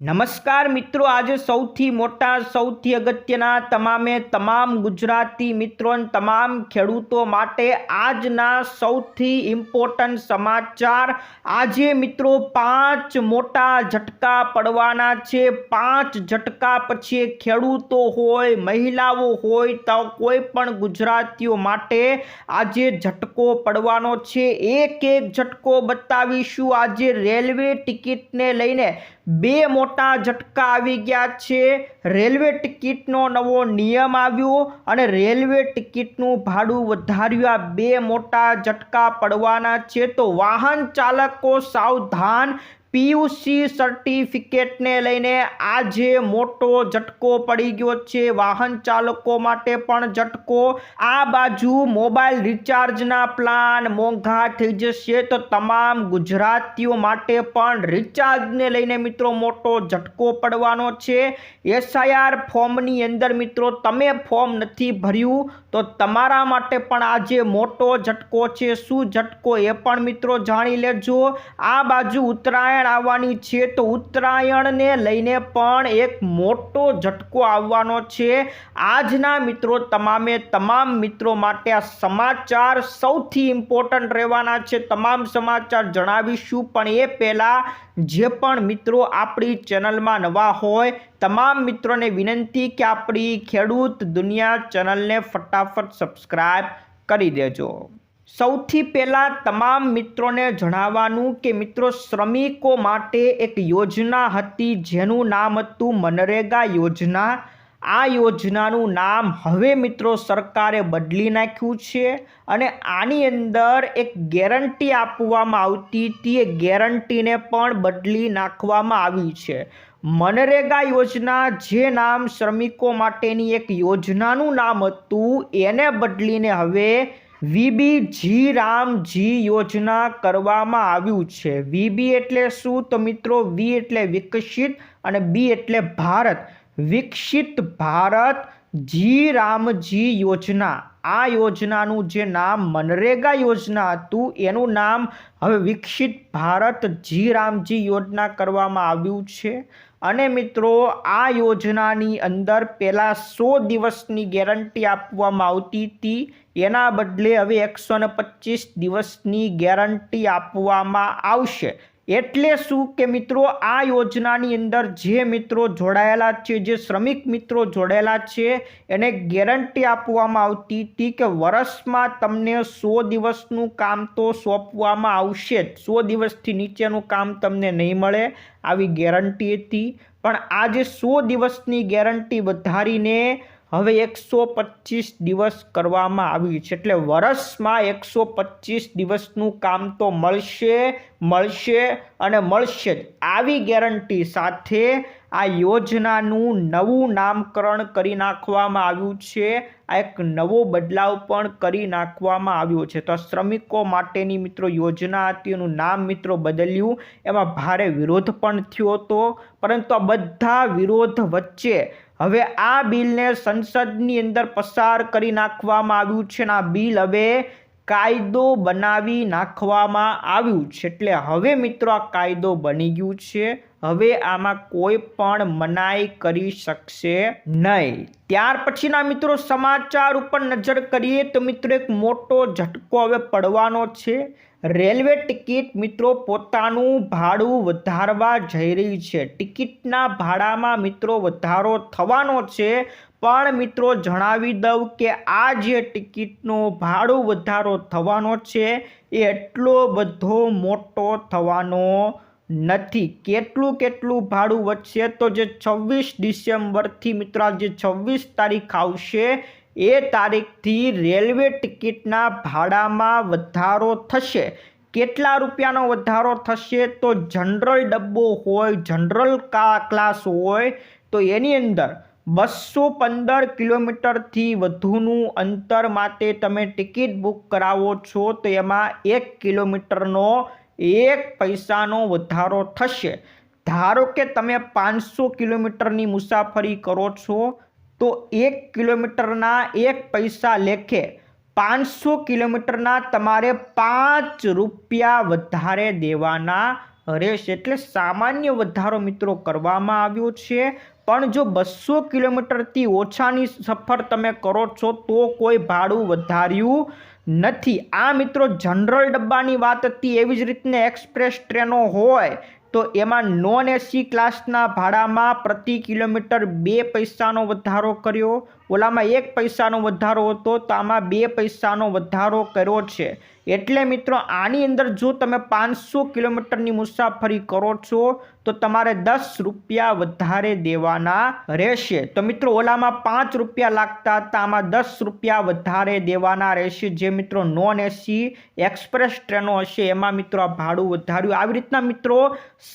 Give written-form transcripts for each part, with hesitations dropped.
નમસ્કાર મિત્રો, આજે સૌથી મોટા સૌથી અગત્યના તમામ ગુજરાતી મિત્રો અને તમામ ખેડૂતો માટે આજના સૌથી ઇમ્પોર્ટન્ટ સમાચાર। આજે મિત્રો 5 મોટા ઝટકા પડવાના છે। 5 ઝટકા પછી ખેડૂતો હોય, મહિલાઓ હોય તો કોઈ પણ ગુજરાતીઓ માટે આજે ઝટકો પડવાનો છે। એક ઝટકો બતાવીશું। આજે રેલવે ટિકિટને લઈને 2 મોટા ઝટકા આવી ગયા છે। રેલવે ટિકિટનો નવો નિયમ આવ્યો અને રેલવે ટિકિટનું ભાડું વધાર્યું। આ 2 મોટા ઝટકા પડવાના છે, તો વાહન ચાલકો સાવધાન। પીયુસી સર્ટિફિકેટને લઈને આજે મોટો ઝટકો પડી ગયો છે। વાહન ચાલકો માટે પણ ઝટકો। આ બાજુ મોબાઈલ રિચાર્જના પ્લાન મોંઘા થઈ જશે, તો તમામ ગુજરાતીઓ માટે પણ રિચાર્જને લઈને મિત્રો મોટો ઝટકો પડવાનો છે। એસઆઈઆર ફોર્મની અંદર મિત્રો તમે ફોર્મ નથી ભર્યું તો તમારા માટે પણ આજે મોટો ઝટકો છે। શું ઝટકો એ પણ મિત્રો જાણી લેજો। આ બાજુ ઉત્તરાયણ આવવાની છે, તો ઉત્તરાયણને લઈને પણ એક મોટો ઝટકો આવવાનો છે। આજના મિત્રો તમામ મિત્રો માટે આ સમાચાર સૌથી ઇમ્પોર્ટન્ટ રહેવાના છે। તમામ સમાચાર જણાવીશું, પણ એ પહેલા જે પણ મિત્રો આપણી ચેનલમાં નવા હોય તમામ મિત્રોને વિનંતી કે આપણી ખેડૂત દુનિયા ચેનલને ફટાફટ સબસ્ક્રાઇબ કરી દેજો। સૌથી પહેલાં તમામ મિત્રોને જણાવવાનું કે મિત્રો શ્રમિકો માટે એક યોજના હતી જેનું નામ હતું મનરેગા યોજના। આ યોજનાનું નામ હવે મિત્રો સરકારે બદલી નાખ્યું છે અને આની અંદર એક ગેરંટી આપવામાં આવતી હતી, એ ગેરંટીને પણ બદલી નાખવામાં આવી છે। મનરેગા યોજના જે નામ શ્રમિકો માટેની એક યોજનાનું નામ હતું એને બદલીને હવે વીબી રામજી યોજના કરવામાં આવ્યું છે। વીબી એટલે શું? તો મિત્રો વી એટલે વિકસિત અને બી એટલે ભારત। વિકસિત ભારત રામજી યોજના। આ યોજનાનું જે નામ મનરેગા યોજના હતું એનું નામ હવે વિકસિત ભારત રામજી યોજના કરવામાં આવ્યું છે। અને મિત્રો આ યોજનાની અંદર પહેલાં 100 દિવસની ગેરંટી આપવામાં આવતી હતી, એના બદલે હવે 125 દિવસની ગેરંટી આપવામાં આવશે। એટલે શું કે મિત્રો આ યોજનાની અંદર જે મિત્રો જોડાયેલા છે, જે શ્રમિક મિત્રો જોડાયેલા છે, એને ગેરંટી આપવામાં આવતી હતી કે વર્ષમાં તમને 100 દિવસનું કામ તો સોંપવામાં આવશે જ, 100 દિવસથી નીચેનું કામ તમને નહીં મળે, આવી ગેરંટી હતી। પણ આજે 100 દિવસની ગેરંટી વધારીને હવે 125 દિવસ કરવામાં આવી છે, એટલે વર્ષમાં 125 દિવસનું કામ તો મળશે અને મળશે જ। આવી ગેરંટી સાથે આ યોજનાનું નવું નામકરણ કરી નાખવામાં આવ્યું છે। આ એક નવો બદલાવ પણ કરી નાખવામાં આવ્યો છે। તો શ્રમિકો માટેની મિત્રો યોજના હતી, એનું નામ મિત્રો બદલ્યું, એમાં ભારે વિરોધ પણ થયો હતો, પરંતુ આ બધા વિરોધ વચ્ચે હવે આ બિલને સંસદની અંદર પસાર કરી નાખવામાં આવ્યું છે અને આ બિલ હવે કાયદો બનાવી નાખવામાં આવ્યું છે। એટલે હવે મિત્રો આ કાયદો બની ગયું છે, હવે આમાં કોઈ પણ મનાઈ કરી શકશે નહીં। ત્યાર પછીના મિત્રો સમાચાર ઉપર નજર કરીએ તો મિત્રો એક મોટો ઝટકો હવે પડવાનો છે। રેલવે ટિકિટ મિત્રો પોતાનું ભાડું વધારવા જઈ રહી છે। ટિકિટના ભાડામાં મિત્રો વધારો થવાનો છે, પણ મિત્રો જણાવી દઉં કે આ જે ટિકિટનો ભાડું વધારો થવાનો છે એ એટલો બધો મોટો થવાનો નથી। કેટલું ભાડું વધશે? તો જે 26 ડિસેમ્બરથી મિત્રો આ જે 26 તારીખ આવશે એ તારીખથી રેલવે ટિકિટના ભાડામાં વધારો થશે। કેટલા રૂપિયાનો વધારો થશે? તો જનરલ ડબ્બો હોય, જનરલ ક્લાસ હોય તો એની અંદર 215 કિલોમીટરથી વધુનું અંતર માટે તમે ટિકિટ બુક કરાવો છો તો એમાં 1 કિલોમીટરનો 1 પૈસાનો વધારો થશે। ધારો કે તમે 500 કિલોમીટરની મુસાફરી કરો છો તો 1 કિલોમીટરના 1 પૈસા લેખે 500 કિલોમીટરના તમારે 5 રૂપિયા વધારે દેવાના રહેશે, એટલે સામાન્ય વધારો મિત્રો કરવામાં આવ્યો છે। પણ જો 200 કિલોમીટરથી ઓછાની સફર તમે કરો છો તો કોઈ ભાડું વધાર્યું નથી। આ મિત્રો જનરલ ડબ્બાની વાત હતી। એવી જ રીતને એક્સપ્રેસ ટ્રેનો હોય તો એમાં નોન એસી ક્લાસના ભાડામાં પ્રતિ કિલોમીટર 2 પૈસાનો વધારો કર્યો, ઓલામાં 1 પૈસાનો વધારો હતો તો આમાં 2 પૈસાનો વધારો કર્યો છે। એટલે મિત્રો આની અંદર જો તમે 500 કિલોમીટરની મુસાફરી કરો છો તો તમારે 10 રૂપિયા વધારે દેવાના રહેશે। તો મિત્રો ઓલામાં 5 રૂપિયા લાગતા હતા, આમાં 10 રૂપિયા વધારે દેવાના રહેશે। જે મિત્રો નોન એસી એક્સપ્રેસ ટ્રેનો હશે એમાં મિત્રો આ ભાડું વધાર્યું। આવી રીતના મિત્રો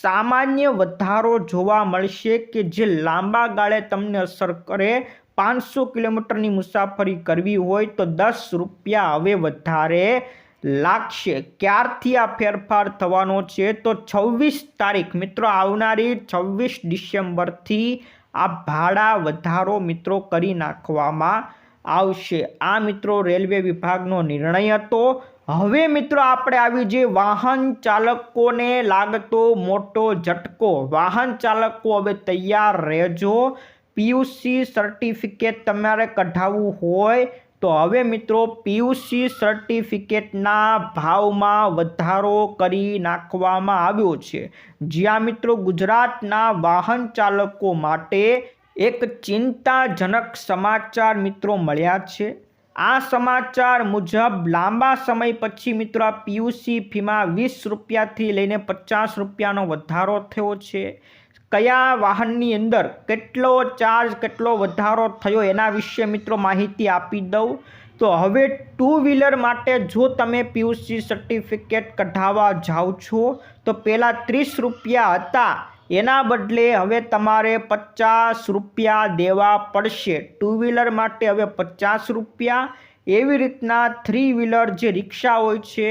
સામાન્ય વધારો જોવા મળશે કે જે લાંબા ગાળે તમને અસર કરે। 500 કિલોમીટરની મુસાફરી કરવી હોય તો 10 રૂપિયા હવે વધારે લાગશે। ક્યારથી આ ફેરફાર થવાનો છે તો 26 તારીખ મિત્રો આવનારી 26 ડિસેમ્બરથી આ ભાડા વધારો મિત્રો કરી નાખવામાં આવશે। આ મિત્રો રેલવે વિભાગનો નિર્ણય હતો। હવે મિત્રો આપણે આવી જે વાહન ચાલકોને લાગતો મોટો ઝટકો। વાહન ચાલકો હવે તૈયાર રહેજો। પીયુસી સર્ટિફિકેટ તમારે કઢાવવું હોય તો હવે મિત્રો પીયુસી સર્ટિફિકેટના ભાવમાં વધારો કરી નાખવામાં આવ્યો છે। જ્યાં મિત્રો ગુજરાતના વાહન ચાલકો માટે એક ચિંતાજનક સમાચાર મિત્રો મળ્યા છે। આ સમાચાર મુજબ લાંબા સમય પછી મિત્રો આ પીયુસી ફીમાં 20 રૂપિયાથી લઈને 50 રૂપિયાનો વધારો થયો છે। કયા વાહનની અંદર કેટલો ચાર્જ કેટલો વધારો થયો એના વિશે મિત્રો માહિતી આપી દઉં તો હવે 2 વ્હીલર માટે જો તમે પીયુસી સર્ટિફિકેટ કઢાવવા જાઓ છો તો પહેલાં 30 રૂપિયા હતા, એના બદલે હવે તમારે 50 રૂપિયા દેવા પડશે। 2 વ્હીલર માટે હવે 50 રૂપિયા। એવી રીતના 3 વ્હીલર જે રિક્ષા હોય છે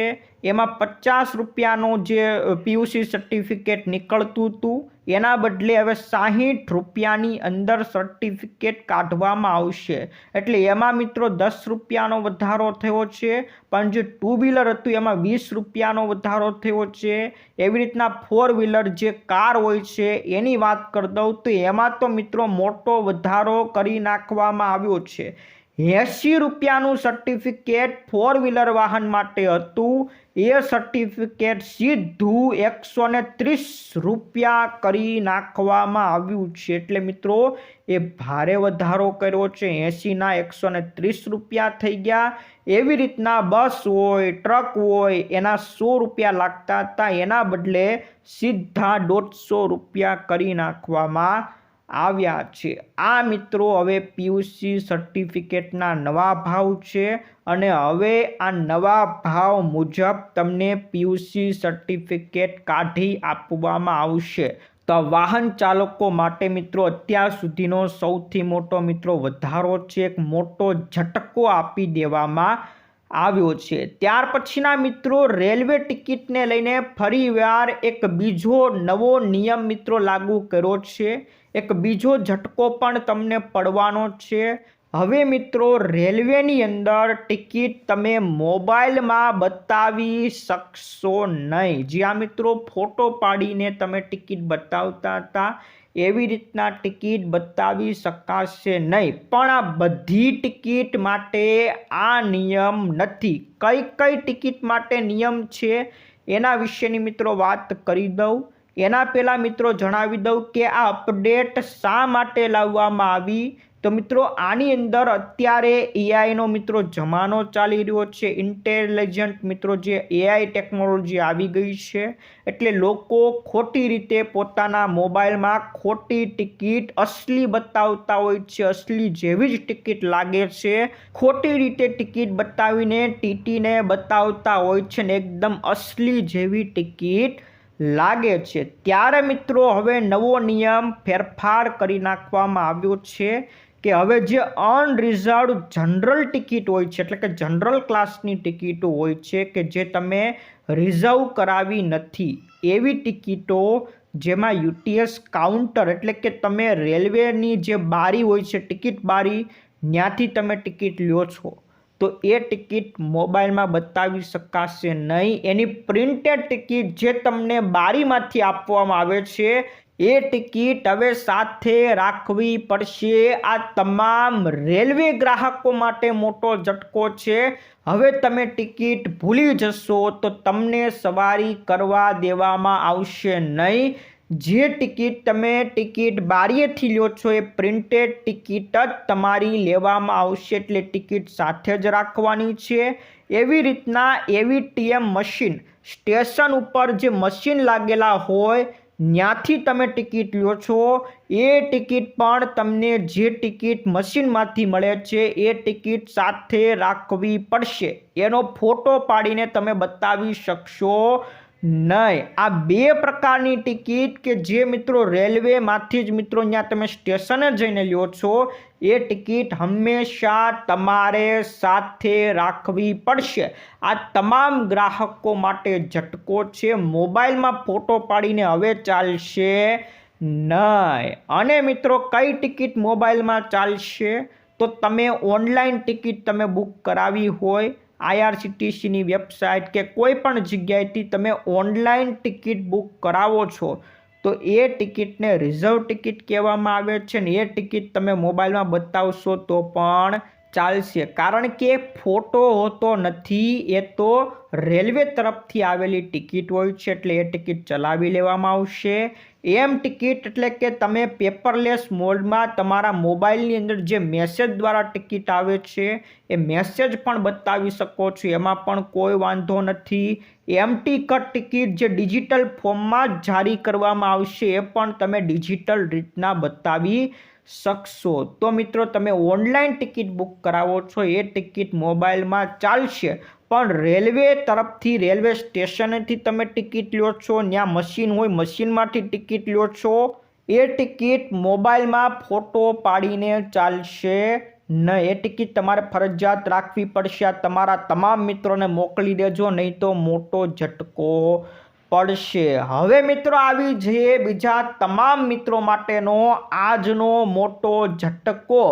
એમાં 50 રૂપિયાનું જે પીયુસી સર્ટિફિકેટ નીકળતું હતું એના બદલે હવે 60 રૂપિયાની અંદર સર્ટિફિકેટ કાઢવામાં આવશે। એટલે એમાં મિત્રો 10 રૂપિયાનો વધારો થયો છે। પણ જે 2 વ્હીલર હતું એમાં 20 રૂપિયાનો વધારો થયો છે। એવી રીતના 4 વ્હીલર જે કાર હોય છે એની વાત કરી દઉં તો એમાં તો મિત્રો મોટો વધારો કરી નાખવામાં આવ્યો છે। 80 રૂપિયાનું સર્ટિફિકેટ 4 વ્હીલર વાહન માટે હતું, એ સર્ટિફિકેટ સીધું 130 રૂપિયા કરી નાખવામાં આવ્યું છે। એટલે મિત્રો એ ભારે વધારો કર્યો છે। 80ના 130 રૂપિયા થઈ ગયા। એવી રીતના બસ હોય ટ્રક હોય એના 100 રૂપિયા લાગતા હતા, એના બદલે સીધા 150 રૂપિયા કરી નાખવામાં આવ્યા છે। આ મિત્રો હવે પીયુસી સર્ટિફિકેટના નવા ભાવ છે અને હવે આ નવા ભાવ મુજબ તમને પીયુસી સર્ટિફિકેટ કાઢી આપવામાં આવશે। તો વાહન ચાલકો માટે મિત્રો અત્યાર સુધીનો સૌથી મોટો મિત્રો વધારો છે, એક મોટો ઝટકો આપી દેવામાં આવ્યો છે। ત્યાર પછીના મિત્રો રેલવે ટિકિટને લઈને ફરીવાર એક બીજો નવો નિયમ મિત્રો લાગુ કર્યો છે। એક બીજો ઝટકો પણ તમને પડવાનો છે। હવે મિત્રો રેલવેની અંદર ટિકિટ તમે મોબાઈલમાં બતાવી શકશો નહીં। જ્યાં મિત્રો ફોટો પાડીને તમે ટિકિટ બતાવતા હતા એવી રીતના ટિકિટ બતાવી શકાશે નહીં। પણ આ બધી ટિકિટ માટે આ નિયમ નથી। કઈ કઈ ટિકિટ માટે નિયમ છે એના વિશેની મિત્રો વાત કરી દઉં। એના પહેલાં મિત્રો જણાવી દઉં કે આ અપડેટ શા માટે લાવવામાં આવી। તો મિત્રો આની અંદર અત્યારે એઆઈનો મિત્રો જમાનો ચાલી રહ્યો છે। ઇન્ટેલિજન્ટ મિત્રો જે એઆઈ ટેકનોલોજી આવી ગઈ છે, એટલે લોકો ખોટી રીતે પોતાના મોબાઈલમાં ખોટી ટિકિટ અસલી બતાવતા હોય છે, અસલી જેવી જ ટિકિટ લાગે છે, ખોટી રીતે ટિકિટ બતાવીને ટીટીને બતાવતા હોય છે ને એકદમ અસલી જેવી ટિકિટ લાગે છે। ત્યારે મિત્રો હવે નવો નિયમ ફેરફાર કરી નાખવામાં આવ્યો છે કે હવે જે અનરિઝર્વડ જનરલ ટિકિટ હોય છે, એટલે કે જનરલ ક્લાસની ટિકિટો હોય છે કે જે તમે રિઝર્વ કરાવી નથી, એવી ટિકિટો જેમાં યુટીએસ કાઉન્ટર એટલે કે તમે રેલવેની જે બારી હોય છે ટિકિટ બારી ત્યાંથી તમે ટિકિટ લ્યો છો તો એ ટિકિટ મોબાઈલમાં બતાવી શકાશે નહીં. એની પ્રિન્ટેડ ટિકિટ જે તમને બારીમાંથી આપવામાં આવે છે એ ટિકિટ હવે સાથે રાખવી પડશે. આ તમામ રેલવે ગ્રાહકો માટે મોટો ઝટકો છે. હવે તમે ટિકિટ ભૂલી જશો તો તમને સવારી કરવા દેવામાં આવશે નહીં. જે ટિકિટ તમે ટિકિટ બારીએથી લ્યો છો એ પ્રિન્ટેડ ટિકિટ જ તમારી લેવામાં આવશે, એટલે ટિકિટ સાથે જ રાખવાની છે. એવી રીતના AVTM મશીન સ્ટેશન ઉપર જે મશીન લાગેલા હોય ત્યાંથી તમે ટિકિટ લ્યો છો એ ટિકિટ પણ તમને જે ટિકિટ મશીનમાંથી મળે છે એ ટિકિટ સાથે રાખવી પડશે. એનો ફોટો પાડીને તમે બતાવી શકશો નહીં. આ બે પ્રકારની ટિકિટ કે જે મિત્રો રેલવેમાંથી જ મિત્રો ત્યાં તમે સ્ટેશને જઈને લ્યો છો એ ટિકિટ હંમેશા તમારે સાથે રાખવી પડશે. આ તમામ ગ્રાહકો માટે ઝટકો છે. મોબાઈલમાં ફોટો પાડીને હવે ચાલશે નહીં. અને મિત્રો કઈ ટિકિટ મોબાઈલમાં ચાલશે તો તમે ઓનલાઈન ટિકિટ તમે બુક કરાવી હોય IRCTCની વેબસાઇટ કે કોઈ પણ જગ્યાએથી તમે ઓનલાઈન ટિકિટ બુક કરાવો છો તો એ ટિકિટને રિઝર્વ ટિકિટ કહેવામાં આવે છે ને એ ટિકિટ તમે મોબાઈલમાં બતાવશો તો પણ ચાલશે. કારણ કે ફોટો હોતો નથી, એ તો રેલવે તરફથી આવેલી ટિકિટ હોય છે એટલે એ ટિકિટ ચલાવી લેવામાં આવશે. એમ ટિકિટ એટલે કે તમે પેપરલેસ મોડમાં તમારા મોબાઈલની અંદર જે મેસેજ દ્વારા ટિકિટ આવે છે એ મેસેજ પણ બતાવી શકો છો, એમાં પણ કોઈ વાંધો નથી. એમટી કટ ટિકિટ જે ડિજિટલ ફોર્મમાં જ જારી કરવામાં આવશે એ પણ તમે ડિજિટલ રીતના બતાવી શકશો. તો મિત્રો તમે ઓનલાઈન ટિકિટ બુક કરાવો છો એ ટિકિટ મોબાઈલમાં ચાલશે, પણ રેલવે તરફથી રેલવે સ્ટેશનેથી તમે ટિકિટ લ્યો છો, ત્યાં મશીન હોય મશીનમાંથી ટિકિટ લ્યો છો એ ટિકિટ મોબાઈલમાં ફોટો પાડીને ચાલશે નહીં. એ ટિકિટ તમારે ફરજિયાત રાખવી પડશે. આ તમારા તમામ મિત્રોને મોકલી દેજો, નહીં તો મોટો ઝટકો પડશે. હવે મિત્રો આવી જઈએ બીજા તમામ મિત્રો માટેનો આજનો મોટો ઝટકો.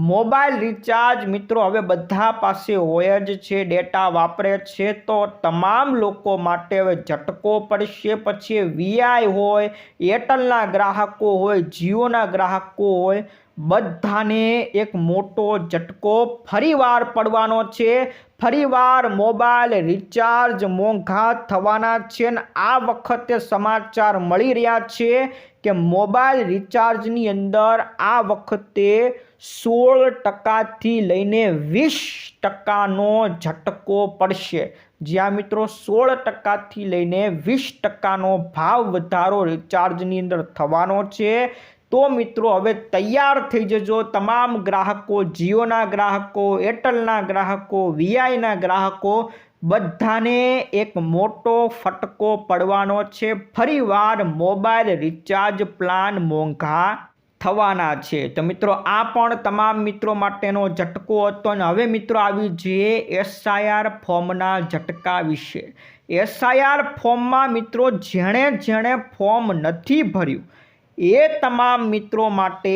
મોબાઈલ રિચાર્જ મિત્રો હવે બધા પાસે હોય જ છે, ડેટા વાપરે છે, તો તમામ લોકો માટે હવે ઝટકો પડશે. પછી VI હોય, એરટેલના ગ્રાહકો હોય, જીઓના ગ્રાહકો હોય, બધાને એક મોટો ઝટકો ફરીવાર પડવાનો છે. ફરીવાર મોબાઈલ રિચાર્જ મોંઘા થવાના છે અને આ વખતે સમાચાર મળી રહ્યા છે કે મોબાઈલ રિચાર્જની અંદર આ વખતે 16% લઈને 20%નો ઝટકો પડશે. જ્યાં મિત્રો 16% લઈને 20%નો ભાવ વધારો રિચાર્જની અંદર થવાનો છે. તો મિત્રો હવે તૈયાર થઈ જજો તમામ ગ્રાહકો, જીઓના ગ્રાહકો, એરટેલના ગ્રાહકો, VIના ગ્રાહકો, બધાને એક મોટો ફટકો પડવાનો છે. ફરીવાર મોબાઈલ રિચાર્જ પ્લાન મોંઘા થવાના છે. તો મિત્રો આ પણ તમામ મિત્રો માટેનો ઝટકો હતો. અને હવે મિત્રો આવી જઈએ SIR ફોર્મના ઝટકા વિશે. SIR ફોર્મમાં મિત્રો જેણે ફોર્મ નથી ભર્યું એ તમામ મિત્રો માટે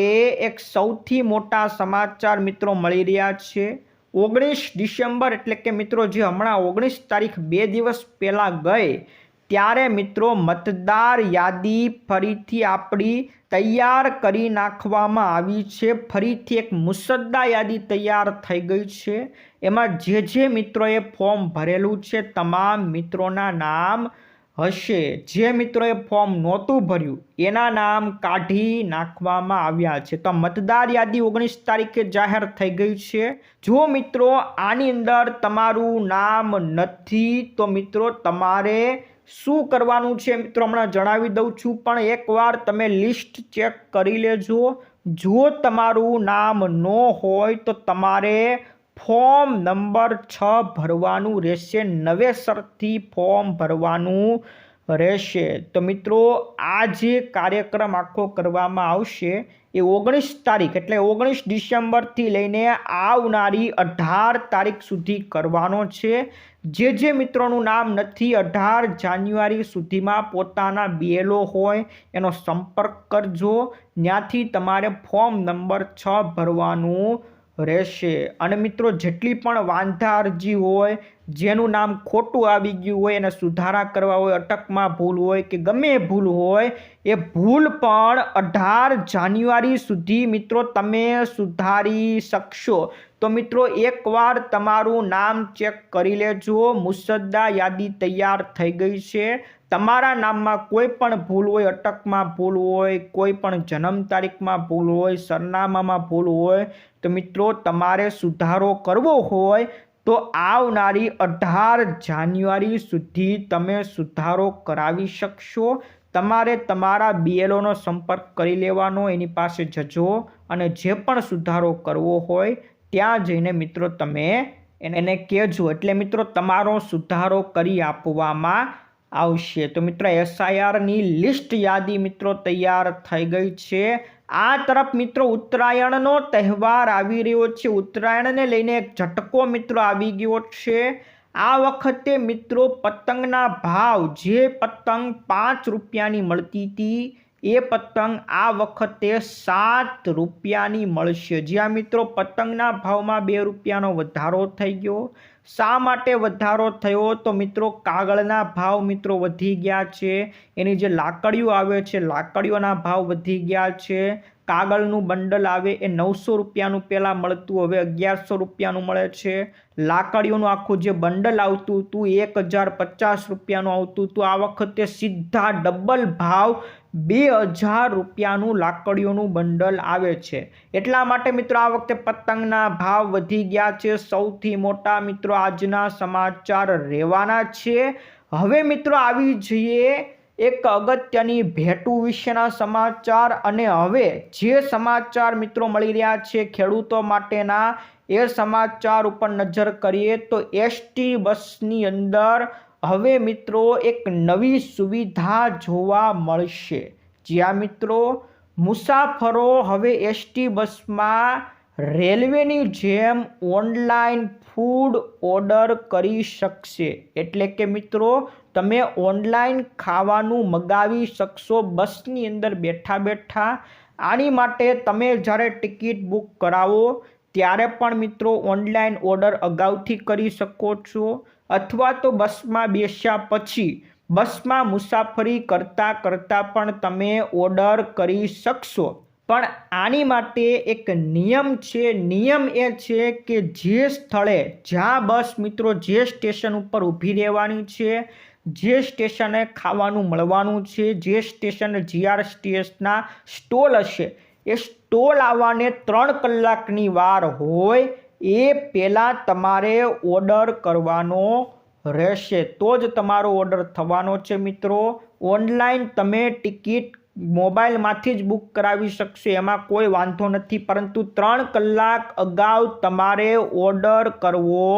એક સૌથી મોટા સમાચાર મિત્રો મળી રહ્યા છે. 19 ડિસેમ્બર એટલે કે મિત્રો જે હમણાં 19 તારીખ 2 દિવસ પહેલાં ગઈ ત્યારે મિત્રો મતદાર યાદી ફરીથી આપણી તૈયાર કરી નાખવામાં આવી છે. ફરીથી એક મુસદ્દા યાદી તૈયાર થઈ ગઈ છે. એમાં જે મિત્રોએ ફોર્મ ભરેલું છે તમામ મિત્રોના નામ હશે. જે મિત્રોએ ફોર્મ નહોતું ભર્યું એના નામ કાઢી નાખવામાં આવ્યા છે. તો મતદાર યાદી 19 તારીખે જાહેર થઈ ગઈ છે. જો મિત્રો આની અંદર તમારું નામ નથી તો મિત્રો તમારે શું કરવાનું છે મિત્રો હમણાં જણાવી દઉં છું, પણ એકવાર તમે લિસ્ટ ચેક કરી લેજો. જો તમારું નામ ન હોય તો તમારે ફોર્મ નંબર 6 ભરવાનું રહેશે. નવેસરથી ફોર્મ ભરવાનું રહેશે. તો મિત્રો આ જે કાર્યક્રમ આખો કરવામાં આવશે એ 19 તારીખ એટલે 19 ડિસેમ્બરથી લઈને આવનારી 18 તારીખ સુધી કરવાનો છે. જે મિત્રોનું નામ નથી 18 જાન્યુઆરી સુધીમાં પોતાના BLO હોય એનો સંપર્ક કરજો. ત્યાંથી તમારે ફોર્મ નંબર 6 ભરવાનું રહેશે। અને મિત્રો જેટલી પણ વાંધા અરજી હોય, જેનું નામ ખોટું આવી ગયું હોય, એને સુધારા કરવા હોય, અટકમાં ભૂલ હોય કે ગમે ભૂલ હોય, એ ભૂલ પણ 18 જાન્યુઆરી સુધી મિત્રો તમે સુધારી શકશો। તો મિત્રો એકવાર તમારું નામ ચેક કરી લેજો। મુસદ્દા યાદી તૈયાર થઈ ગઈ છે। તમારા નામમાં કોઈ પણ ભૂલ હોય, અટકમાં ભૂલ હોય, કોઈ પણ જન્મ તારીખમાં ભૂલ હોય, સરનામામાં ભૂલ હોય, તો મિત્રો તમારે સુધારો કરવો હોય તો આવનારી 18 જાન્યુઆરી સુધી તમે સુધારો કરાવી શકશો। તમારે તમારા BLOનો સંપર્ક કરી લેવાનો, એની પાસે જજો અને જે પણ સુધારો કરવો હોય ત્યાં જઈને મિત્રો તમે એને કહેજો, એટલે મિત્રો તમારો સુધારો કરી આપવામાં આવશે। તો મિત્રો SIRની લિસ્ટ યાદી મિત્રો તૈયાર થઈ ગઈ છે। આ તરફ મિત્રો ઉત્તરાયણનો તહેવાર આવી રહ્યો છે। ઉત્તરાયણને લઈને એક ઝટકો મિત્રો આવી ગયો છે। આ વખતે મિત્રો પતંગના ભાવ, જે પતંગ 5 રૂપિયાની મળતી હતી એ પતંગ આ વખતે 7 રૂપિયાની મળશે। જ્યાં મિત્રો પતંગના ભાવમાં 2 રૂપિયાનો વધારો થઈ ગયો। શા માટે વધારો થયો? તો મિત્રો કાગળના ભાવ મિત્રો વધી ગયા છે। એની જે લાકડીઓ આવે છે, લાકડીઓના ભાવ વધી ગયા છે। કાગળનું બંડલ આવે એ 900 રૂપિયાનું પહેલાં મળતું, હવે 1100 રૂપિયાનું મળે છે। લાકડીઓનું આખું જે બંડલ આવતું હતું 1050 રૂપિયાનું આવતું હતું, આ વખતે સીધા ડબલ ભાવ 2000 રૂપિયાનું લાકડીઓનું બંડલ આવે છે। એટલા માટે મિત્રો આ વખતે પતંગના ભાવ વધી ગયા છે। સૌથી મોટા મિત્રો આજના સમાચાર રહેવાના છે। હવે મિત્રો આવી જઈએ એક અગત્યની ભેટુ વિશેના સમાચાર। અને હવે જે સમાચાર મિત્રો મળી રહ્યા છે ખેડૂતો માટેના, એ સમાચાર ઉપર નજર કરીએ તો ST બસની અંદર હવે મિત્રો એક નવી સુવિધા જોવા મળશે। જ્યાં મિત્રો મુસાફરો હવે ST બસમાં રેલવેની જેમ ઓનલાઈન ફૂડ ઓર્ડર કરી શકશે। એટલે કે મિત્રો તમે ઓનલાઈન ખાવાનું મગાવી શકશો બસની અંદર બેઠા બેઠા। આની માટે તમે જ્યારે ટિકિટ બુક કરાવો ત્યારે પણ મિત્રો ઓનલાઈન ઓર્ડર અગાઉથી કરી શકો છો, અથવા તો બસમાં બેસ્યા પછી બસમાં મુસાફરી કરતાં કરતાં પણ તમે ઓર્ડર કરી શકશો। પણ આની માટે એક નિયમ છે। નિયમ એ છે કે જે સ્થળે, જ્યાં બસ મિત્રો જે સ્ટેશન ઉપર ઊભી રહેવાની છે, જે સ્ટેશને ખાવાનું મળવાનું છે, જે સ્ટેશને GRTSના સ્ટોલ હશે, એ સ્ટોલ આવવાને 3 કલાકની વાર હોય એ પહેલાં તમારે ઓર્ડર કરવાનો રહેશે, તો જ તમારો ઓર્ડર થવાનો છે મિત્રો। ઓનલાઈન તમે ટિકિટ મોબાઈલમાંથી જ બુક કરાવી શકશો, એમાં કોઈ વાંધો નથી, પરંતુ 3 કલાક અગાઉ તમારે ઓર્ડર કરવો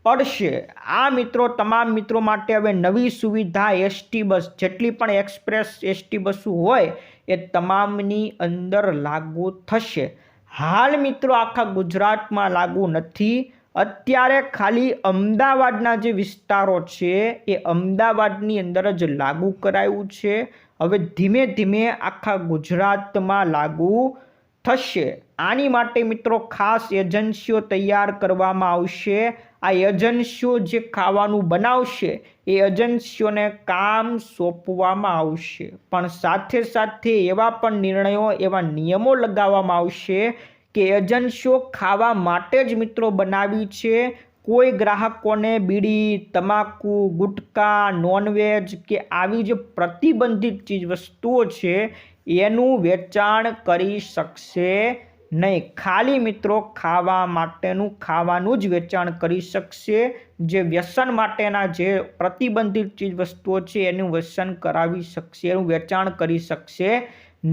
પડશે। આ મિત્રો તમામ મિત્રો માટે હવે નવી સુવિધા ST બસ, જેટલી પણ એક્સપ્રેસ ST બસો હોય એ તમામની અંદર લાગુ થશે। હાલ મિત્રો આખા ગુજરાતમાં લાગુ નથી, અત્યારે ખાલી અમદાવાદના જે વિસ્તારો છે એ અમદાવાદની અંદર જ લાગુ કરાયું છે। હવે ધીમે ધીમે આખા ગુજરાતમાં લાગુ થશે। આની માટે મિત્રો ખાસ એજન્સીઓ તૈયાર કરવામાં આવશે। આ એજન્સીઓ જે ખાવાનું બનાવશે એ એજન્સીઓને કામ સોંપવામાં આવશે, પણ સાથે સાથે એવા પણ નિર્ણયો, એવા નિયમો લગાવવામાં આવશે કે એજન્સીઓ ખાવા માટે જ મિત્રો બનાવી છે। કોઈ ગ્રાહકોને બીડી, તમાકુ, ગુટકા, નોનવેજ કે આવી જે પ્રતિબંધિત ચીજ વસ્તુઓ છે એનું વેચાણ કરી શકશે નહીં। ખાલી મિત્રો ખાવા માટેનું ખાવાનું જ વેચાણ કરી શકશે। જે વ્યસન માટેના જે પ્રતિબંધિત ચીજ વસ્તુઓ છે એનું વ્યસન કરાવી શકશે, એનું વેચાણ કરી શકશે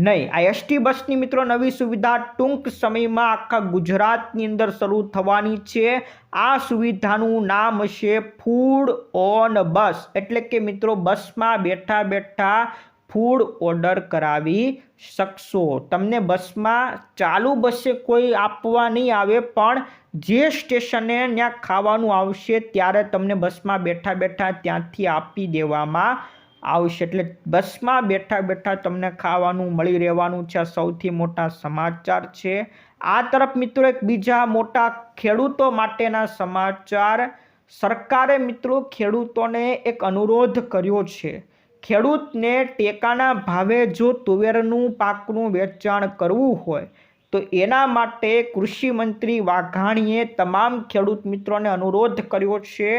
નહીં। આ ST બસની મિત્રો નવી સુવિધા ટૂંક સમયમાં આખા ગુજરાતની અંદર શરૂ થવાની છે। આ સુવિધાનું નામ હશે ફૂડ ઓન બસ, એટલે કે મિત્રો બસમાં બેઠા બેઠા ફૂડ ઓર્ડર કરાવી શકશો। તમને બસમાં ચાલુ બસે કોઈ આપવા નહીં આવે, પણ જે સ્ટેશને ત્યાં ખાવાનું આવશે ત્યારે તમને બસમાં બેઠા બેઠા ત્યાંથી આપી દેવામાં આવશે, એટલે બસમાં બેઠા બેઠા તમને ખાવાનું મળી રહેવાનું છે. આ સૌથી મોટા સમાચાર છે. આ તરફ મિત્રો એક બીજા મોટા ખેડૂતો માટેના સમાચાર. સરકારે મિત્રો ખેડૂતોને એક અનુરોધ કર્યો છે. ખેડૂતને ટેકાના ભાવે જો તુવેરનું પાકનું વેચાણ કરવું હોય તો એના માટે કૃષિ મંત્રી વાઘાણીએ તમામ ખેડૂત મિત્રોને અનુરોધ કર્યો છે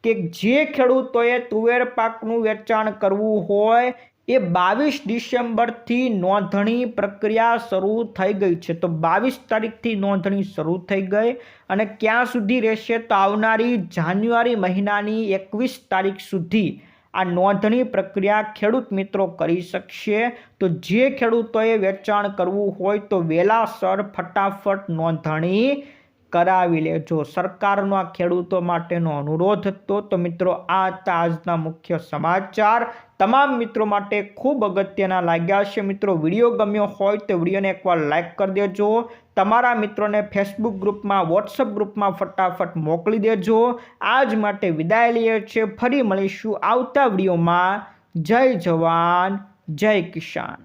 કે જે ખેડૂતોએ તુવેર પાકનું વેચાણ કરવું હોય એ 22 ડિસેમ્બરથી નોંધણી પ્રક્રિયા શરૂ થઈ ગઈ છે. તો 22 તારીખથી નોંધણી શરૂ થઈ ગઈ અને ક્યાં સુધી રહેશે તો આવનારી જાન્યુઆરી મહિનાની 21 તારીખ સુધી આ નોંધણી પ્રક્રિયા ખેડૂત મિત્રો કરી શકશે. તો જે ખેડૂતોએ વેચાણ કરવું હોય તો વહેલાસર ફટાફટ નોંધણી કરાવી લેજો. સરકારનો આ ખેડૂતો માટેનો અનુરોધ હતો. તો મિત્રો આ હતા આજના મુખ્ય સમાચાર. તમામ મિત્રો માટે ખૂબ અગત્યના લાગ્યા છે. મિત્રો વિડીયો ગમ્યો હોય તો વિડીયોને એકવાર લાઇક કરી દેજો. તમારા મિત્રોને ફેસબુક ગ્રુપમાં, વોટ્સઅપ ગ્રુપમાં ફટાફટ મોકલી દેજો. આજ માટે વિદાય લઈએ છીએ. ફરી મળીશું આવતા વિડીયોમાં. જય જવાન, જય કિસાન.